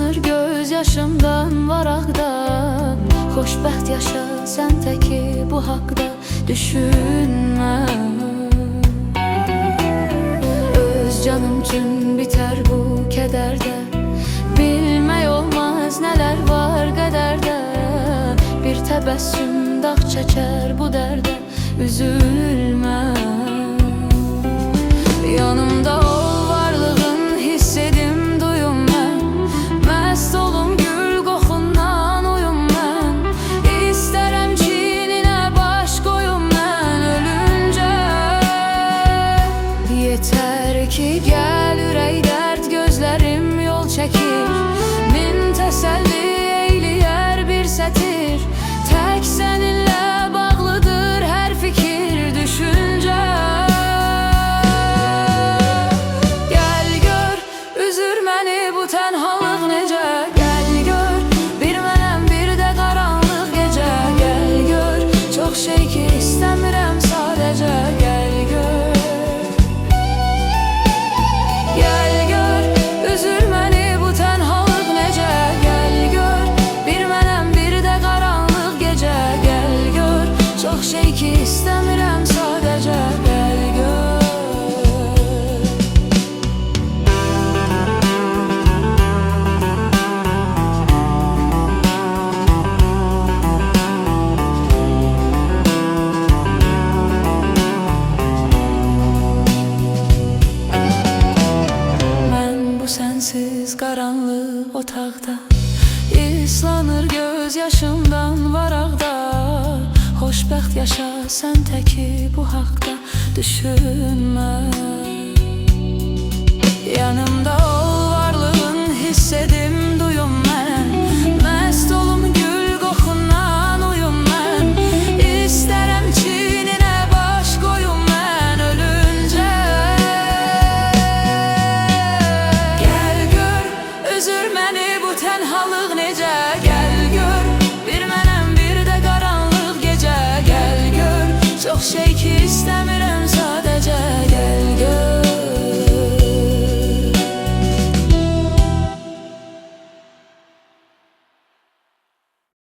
Islanır göz yaşımdan varaqda. Xoşbəxt yaşa sən təki bu haqda düşünmə. Öz canım üçün biter bu kədərdə. Bilmək olmaz nələr var qədərdə. Bir təbəssüm dağ çəkər bu dərdə. Üzülmə. Yanımda ol, varlığın hiss edim duyum mən. Məst olum gül qoxundan uyum mən. İstərəm çininə baş qoyum mən ölüncə. Yetər ki gəl ürək dərd, gözlərim yol çəkir. Min təsəlli eyləyər bir sətir. Tək səninlə bağlıdır hər fikir, düşüncə. Gəl gör, üzür məni bu tənhalıq necə. Gəl gör, bir mənəm bir də qaranlıq gecə. Gəl gör, çox şey ki istəmirəm sadəcə. Gəl gör, gəl gör, üzür məni bu tənhalıq necə. Gəl gör, bir mənəm bir də qaranlıq gecə. Gəl gör, çox şey ki istəmirəm sadəcə. Gəl gör. Sensiz qaranlıq otaqda islanır göz yaşımdan varaqda. Xoşbəxt yaşa sən təki bu haqda düşünmə. Yanımda ol, varlığın hiss edim